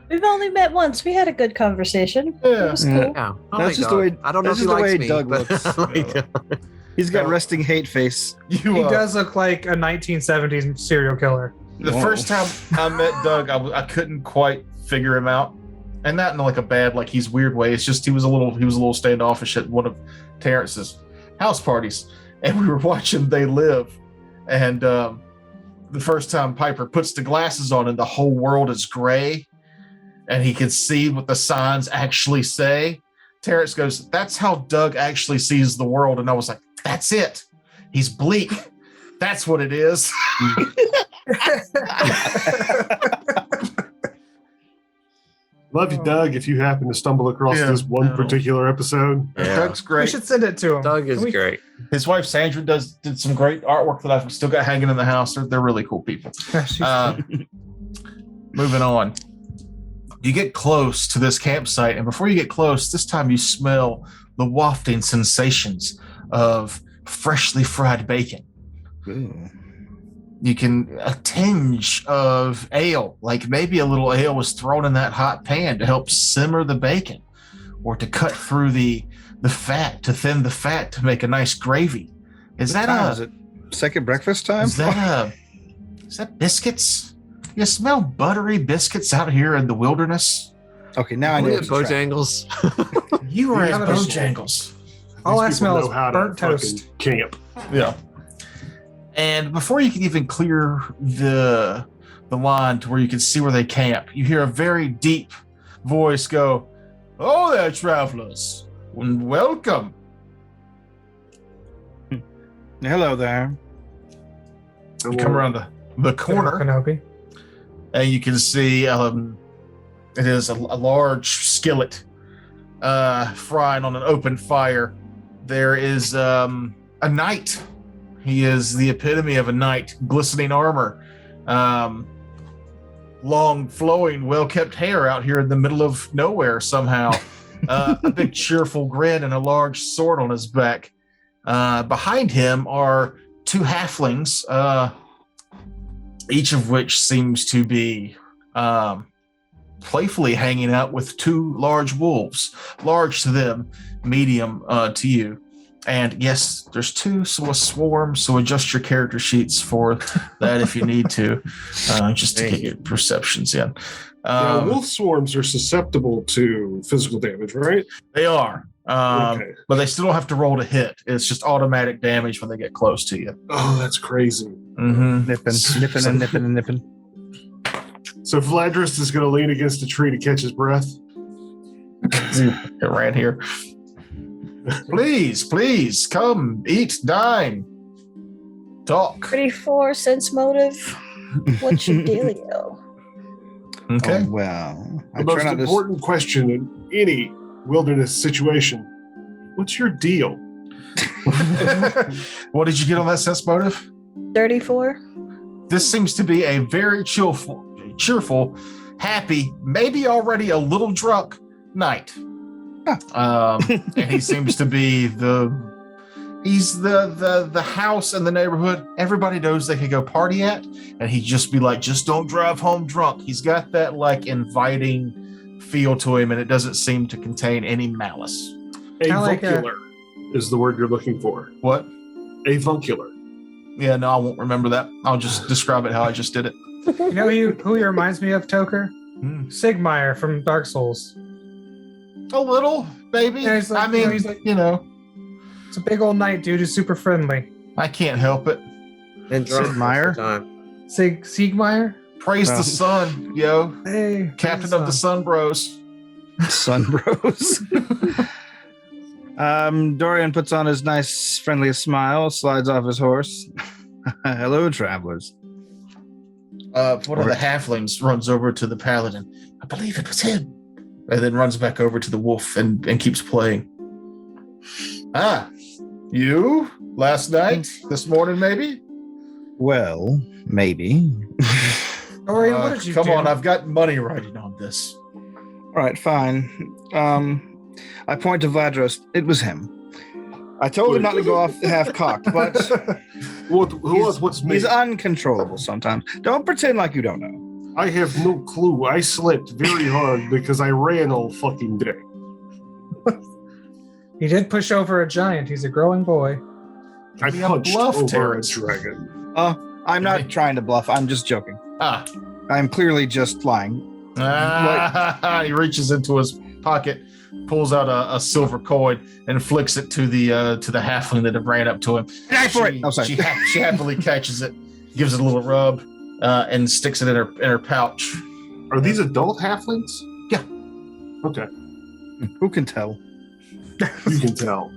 We've only met once. We had a good conversation. Yeah. It was Yeah. cool. Yeah. I That's like just the Doug. way- I don't know that's if he just the likes way me, Doug but looks. I like Doug. He's got No. resting hate face. You, He does look like a 1970s serial killer. The Whoa. first time I met Doug, I couldn't quite figure him out, and not in like a bad, like he's weird way. It's just he was a little standoffish at one of Terrence's house parties, and we were watching They Live, and the first time Piper puts the glasses on and the whole world is gray, and he can see what the signs actually say. Terrence goes, "That's how Doug actually sees the world," and I was like, "That's it. He's bleak. That's what it is." Love you, Doug. If you happen to stumble across Yeah, this one no. particular episode, Doug's We great. should send it to him. Doug is Can we- great. His wife Sandra did some great artwork that I've still got hanging in the house. They're really cool people. She's- Moving on. You get close to this campsite, and before you get close, this time you smell the wafting sensations of freshly fried bacon. Ooh. You can a tinge of ale, like maybe a little ale was thrown in that hot pan to help simmer the bacon, or to cut through the fat, to thin the fat to make a nice gravy. Is What that time is it? Second breakfast time? Is that biscuits? You smell buttery biscuits out here in the wilderness? Okay, now I know. We it's at a trap. Bojangles. You are Yeah, at those- Bojangles. All I these people smell know is how to burnt fucking toast. Camp. Yeah. And before you can even clear the line to where you can see where they camp, you hear a very deep voice go, "Oh there, travelers, and welcome." Hello there. You come around the corner, Kenobi. and you can see it is a large skillet frying on an open fire. There is a knight. He is the epitome of a knight, glistening armor, long, flowing, well-kept hair out here in the middle of nowhere somehow. A big cheerful grin and a large sword on his back. Behind him are two halflings, each of which seems to be playfully hanging out with two large wolves, large to them, medium to you. And yes, there's two, so a swarm, so adjust your character sheets for that if you need to, just to get your perceptions in. Now, wolf swarms are susceptible to physical damage, right? They are, Okay. but they still don't have to roll to hit. It's just automatic damage when they get close to you. Oh, that's crazy. Mm-hmm. Nipping and nipping. So Vladris is going to lean against a tree to catch his breath. It ran here. Please, come, eat, dine, talk. 34 sense motive. What's your dealio? Okay. Oh, well, The I most try not to. important question in any wilderness situation. What's your deal? What did you get on that sense motive? 34. This seems to be a very cheerful, happy, maybe already a little drunk night. And he seems to be he's the house in the neighborhood everybody knows they could go party at, and he'd just be like, just don't drive home drunk. He's got that like inviting feel to him, and it doesn't seem to contain any malice. Kinda like a- Avuncular is the word you're looking for. What? Avuncular. Yeah, no, I won't remember that. I'll just describe it how I just did it. You know who he reminds me of, Toker? Hmm. Sigmire from Dark Souls. A little, baby. Yeah, he's like- I mean, he's like- you know, It's a big old knight, dude. Who's super friendly. I can't help it. And drunk Sid most Meier? of the time. Siegmeyer? Praise Oh. the sun, yo. Hey. Captain of the Sun Bros. Sun Bros. Dorian puts on his nice, friendly smile, slides off his horse. Hello, travelers. One of the halflings runs over to the paladin. I believe it was him. And then runs back over to the wolf and keeps playing. Ah, you? Last night? This morning, maybe? Well, maybe. Dorian, what did you come do? on, I've got money writing on this. All right, fine. I point to Vladros. It was him. I told him not to go off half-cocked, but What's me? he's uncontrollable sometimes. Don't pretend like you don't know. I have no clue. I slept very hard because I ran all fucking day. He did push over a giant. He's a growing boy. I Be a punched bluff, over Terrence. a dragon. I'm not trying to bluff. I'm just joking. Ah. I'm clearly just lying. He reaches into his pocket, pulls out a silver coin, and flicks it to the halfling that had ran up to him. Die for it! Oh, sorry. She happily catches it, gives it a little rub, and sticks it in her pouch. Are these adult halflings? Yeah. Okay. Who can tell? You can tell.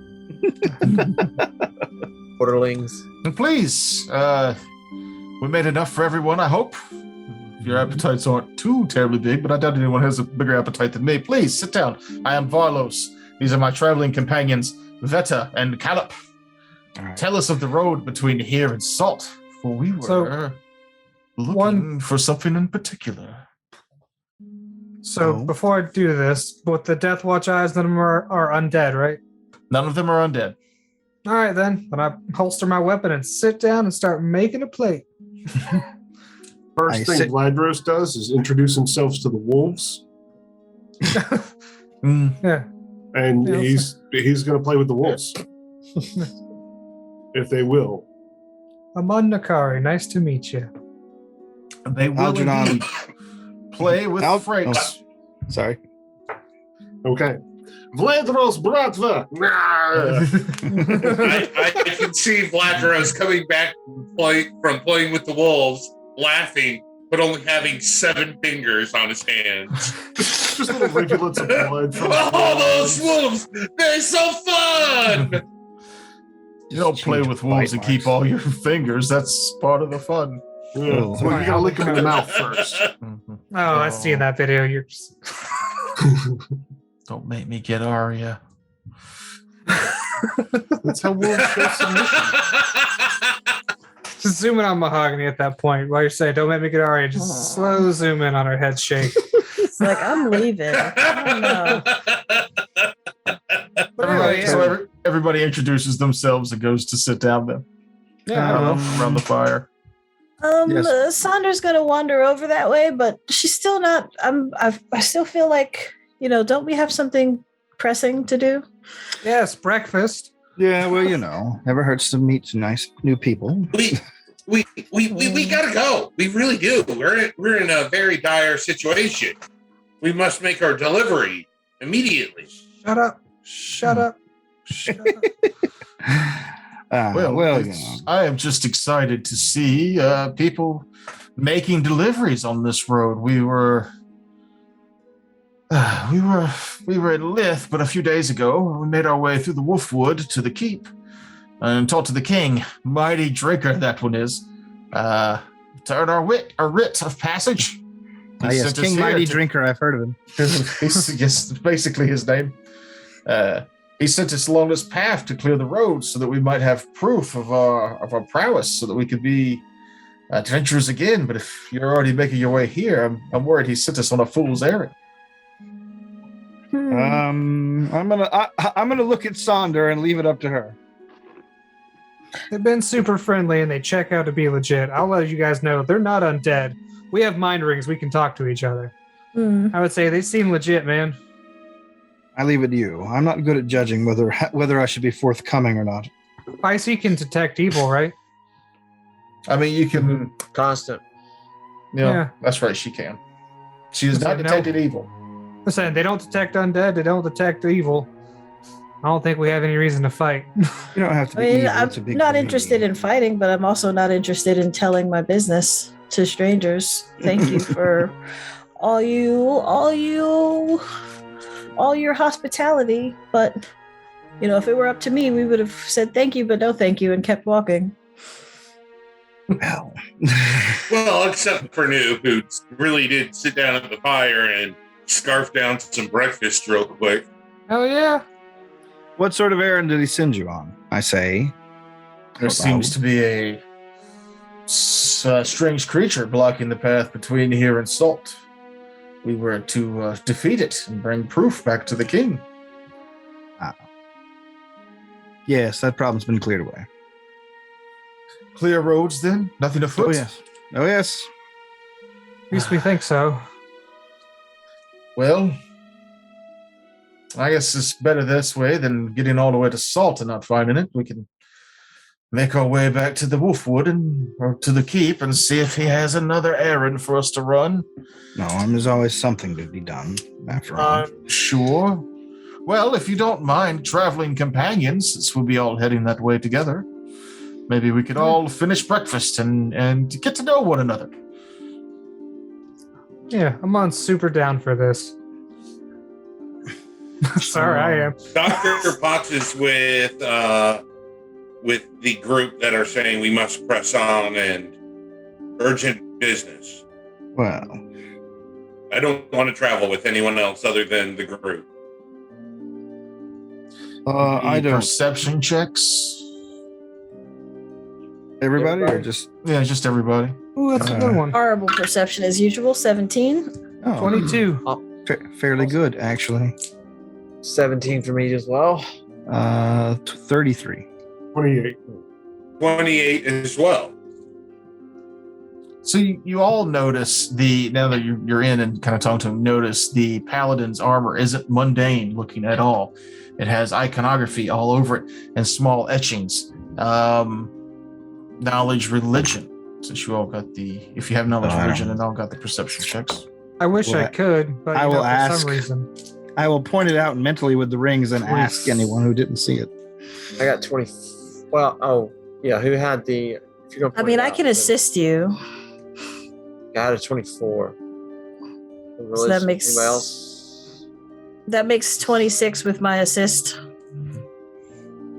Quarterlings. And please, we made enough for everyone, I hope. if your appetites aren't too terribly big, but I doubt anyone has a bigger appetite than me. Please sit down. I am Varlos. These are my traveling companions, Veta and Calip. All right. Tell us of the road between here and Salt, for we were looking for something in particular. So Oh. before I do this, with the Death Watch eyes, none of them are undead, right? None of them are undead. All right, then. Then I holster my weapon and sit down and start making a plate. First thing Vladros does is introduce himself to the wolves, Yeah. and Yeah, he's going to play with the wolves if they will. Amun Nakari, nice to meet you. They will Algernon. indeed play with Frakes. Sorry. Okay. Vladros Bratva! I can see Vladros coming back from playing with the wolves, laughing, but only having 7 fingers on his hands. Just little rivulets of blood. From Oh, those wolves! They're so fun! You don't play with wolves and keep all your fingers. That's part of the fun. Yeah. Oh. Well, you gotta lick them in the mouth first. Oh, I see that video. You're just... Don't make me get Arya. That's how wolves show submission. Just zoom in on Mahogany at that point while you're saying, don't make me get Aria. Just slow zoom in on her head shake. It's like, I'm leaving. I don't know. But anyway, So everybody introduces themselves and goes to sit down then around the fire. Yes. Sandra's gonna wander over that way, but she's still not. I still feel like, don't we have something pressing to do? yes, breakfast. Yeah, well, never hurts to meet some nice new people. We gotta go. We really do. We're in a very dire situation. We must make our delivery immediately. Shut up. Shut up. Shut up. I am just excited to see people making deliveries on this road. We were in Lith, but a few days ago we made our way through the Wolfwood to the keep and talked to the king, mighty drinker that one is, to earn our writ of passage. Yes, King Mighty Drinker. I've heard of him. Yes, basically his name. He sent us along this path to clear the road so that we might have proof of our prowess, so that we could be adventurers again. But if you're already making your way here, I'm worried he sent us on a fool's errand. I'm gonna look at Sonder and leave it up to her. They've been super friendly and they check out to be legit. I'll let you guys know they're not undead. We have mind rings. We can talk to each other. I would say they seem legit, man. I leave it to you. I'm not good at judging whether I should be forthcoming or not. Feisty can detect evil, right? I mean, you can. Constant. Yeah. That's right. She can. She has not No. detected evil. Listen, they don't detect undead. They don't detect evil. I don't think we have any reason to fight. You don't have to be evil. I'm It's a big not thing. interested in fighting, but I'm also not interested in telling my business to strangers. Thank you for all your hospitality. But if it were up to me, we would have said thank you, but no thank you, and kept walking. Well, Well, except for Noob, who really did sit down at the fire and scarf down some breakfast real quick. Hell yeah. what sort of errand did he send you on? I say. There seems to be a strange creature blocking the path between here and Salt. We were to defeat it and bring proof back to the king. Yes, that problem's been cleared away. Clear roads then? Nothing afoot? Oh yes. Oh yes. At least we think so. Well, I guess it's better this way than getting all the way to Salt and not finding it. We can make our way back to the Wolfwood or to the keep and see if he has another errand for us to run. No, there's always something to be done after all. Sure. Well, if you don't mind traveling companions, since we'll be all heading that way together, maybe we could all finish breakfast and get to know one another. Yeah, I'm on super down for this. Sorry, I am. Dr. Potts is with the group that are saying we must press on and urgent business. Well, I don't want to travel with anyone else other than the group. I Any don't. perception checks. Everybody, or Everybody? just Yeah, just everybody. Ooh, that's a good one. Horrible perception as usual. 17. 22. Fairly good, actually. 17 for me as well. 33. 28. 28 as well. So you all notice now that you're in and kind of talking to them, notice the paladin's armor isn't mundane looking at all. It has iconography all over it and small etchings. Knowledge, religion. Since you all got if you have knowledge, religion, and all got the perception checks. I wish Well, I could, but I will for ask. some reason. I will point it out mentally with the rings and Twenty- ask anyone who didn't see it. I got 20. Well, oh, yeah. Who had the. If you're gonna I point mean, it I out, can then assist you. I had a 24. So that makes Anybody else? 26 with my assist.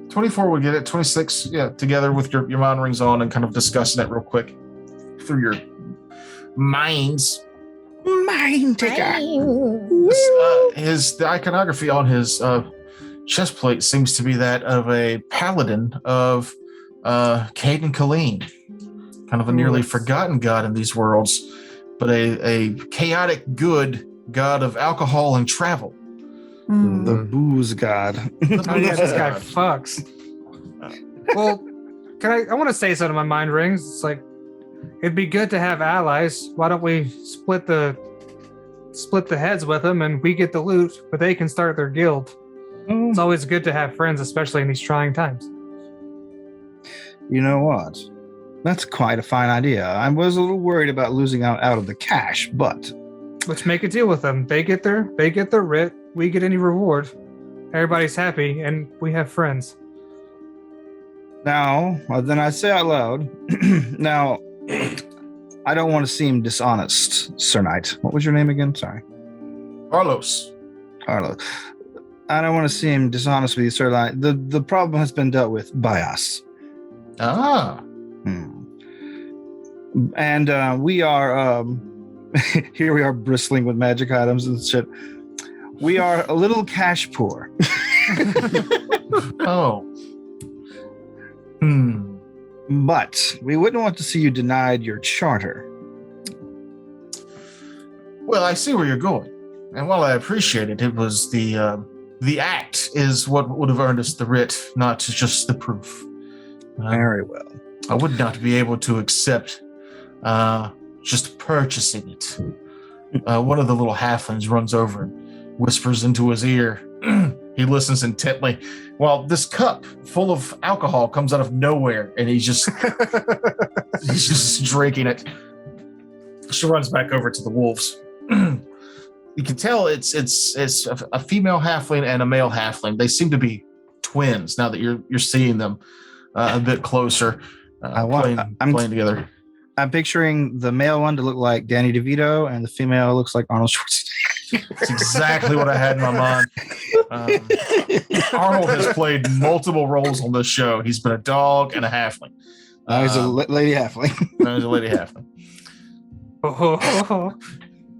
24 would get it. 26, yeah, together with your mind rings on and kind of discussing it real quick through your minds. Mine The iconography on his chest plate seems to be that of a paladin of Caden Colleen, kind of a nearly forgotten god in these worlds, but a chaotic good god of alcohol and travel. The booze god. Oh yeah, this guy fucks. Well, I want to say something. My mind rings. It's like it'd be good to have allies. Why don't we split the heads with them, and we get the loot, but they can start their guild. It's always good to have friends, especially in these trying times. You know what? That's quite a fine idea. I was a little worried about losing out of the cash, but Let's make a deal with them. They get their writ. We get any reward. Everybody's happy, and we have friends. now, then I say out loud, now, I don't want to seem dishonest, Sir Knight. What was your name again? Sorry. Carlos. Carlos. I don't want to seem dishonest with you, Sir Knight. The problem has been dealt with by us. Ah. And we are, here we are bristling with magic items and shit. We are a little cash poor. Oh. But we wouldn't want to see you denied your charter. Well, I see where you're going. And while I appreciate it, it was the act is what would have earned us the writ, not just the proof. Very well. I would not be able to accept just purchasing it. One of the little halflings runs over and whispers into his ear. He listens intently while this cup full of alcohol comes out of nowhere, and he's just drinking it. She runs back over to the wolves. You can tell it's a female halfling and a male halfling. They seem to be twins now that you're seeing them a bit closer, playing together. I'm picturing the male one to look like Danny DeVito, and the female looks like Arnold Schwarzenegger. That's exactly what I had in my mind. Arnold has played multiple roles on this show. He's been a dog and a halfling. Now he's a lady halfling. Now he's a lady halfling.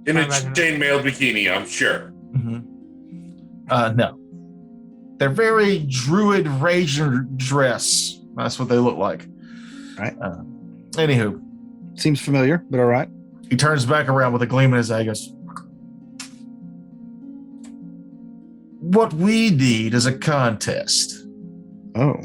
In a imagine chainmail bikini, I'm sure. No. They're very druid ranger dress. That's what they look like. Right. Anywho, Seems familiar, but all right. he turns back around with a gleam in his eye. He goes, what we need is a contest. Oh.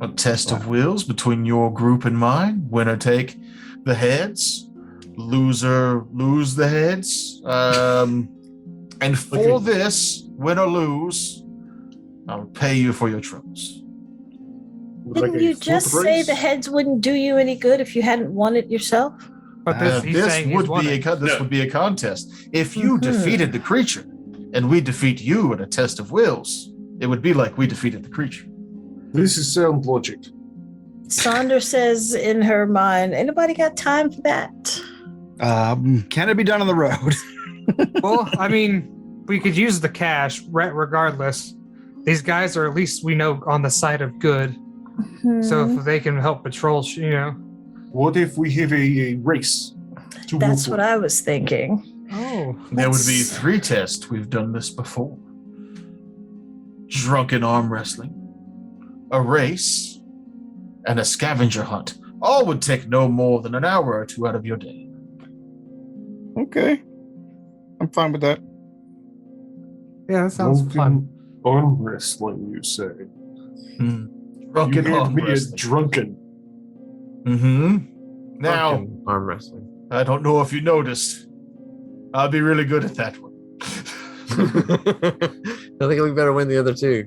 A test of wills between your group and mine. Winner take the heads. Loser lose the heads. And for this, win or lose, I'll pay you for your troubles. Didn't you just say the heads wouldn't do you any good if you hadn't won it yourself? But he's saying he's would won be it. this would be a contest. If you defeated the creature, and we defeat you in a test of wills, it would be like we defeated the creature. This is sound logic. Sandra says in her mind, anybody got time for that? Can it be done on the road? Well, I mean, we could use the cash regardless. These guys are at least we know on the side of good. So if they can help patrol, What if we have a race? That's what I was thinking. Oh, There would be Let's- 3 tests. We've done this before. Drunken arm wrestling, a race, and a scavenger hunt. All would take no more than an hour or 2 out of your day. Okay. I'm fine with that. yeah, that sounds fun. Arm wrestling, you say? Drunken you arm hand me a wrestling. drunken. Now, Drunken arm wrestling. I don't know if you noticed. I'll be really good at that one. I think we better win the other 2.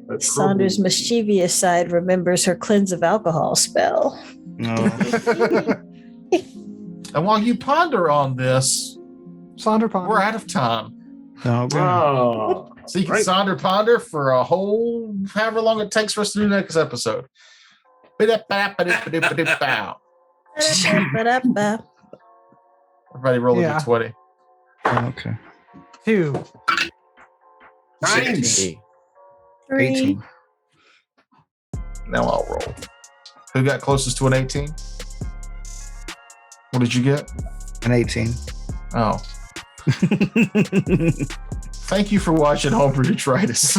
That's Saunders' probably- mischievous side remembers her cleanse of alcohol spell. No. And while you ponder on this, Sonder Ponder. we're out of time. Okay. Ah, So you can Right. ponder for a whole, however long it takes for us to do next episode. Everybody Ba-da-ba-da-ba. roll Yeah. a 20. Okay. 2. nice. 3. 18. Now I'll roll. Who got closest to an 18? What did you get? An 18. Oh, thank you for watching Homebrew Detritus.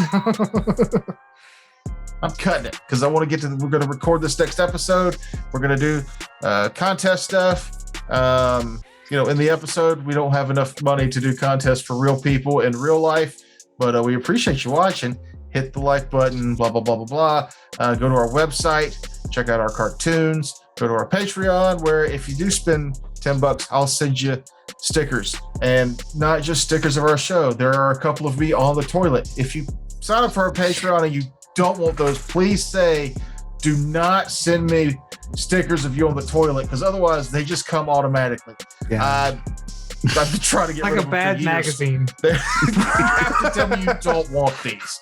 I'm cutting it because I want to get to. We're going to record this next episode. We're going to do contest stuff. In the episode, we don't have enough money to do contests for real people in real life, but we appreciate you watching. Hit the like button. Blah blah blah blah blah. Go to our website. Check out our cartoons. Go to our Patreon, where if you do spend $10, I'll send you stickers, and not just stickers of our show. There are a couple of me on the toilet. If you sign up for our Patreon and you don't want those, please say, do not send me stickers of you on the toilet, because otherwise they just come automatically. Yeah. I've been trying to get Like rid a of them bad for years. magazine. You have to tell me you don't want these.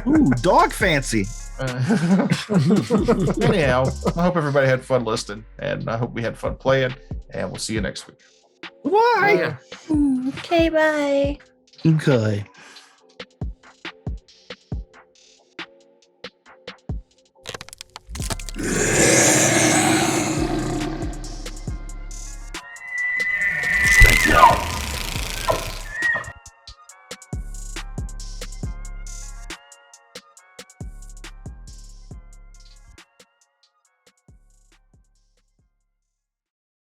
Ooh, dog fancy. Anyhow, I hope everybody had fun listening, and I hope we had fun playing, and we'll see you next week. Why? Okay, bye. Okay. Thank you.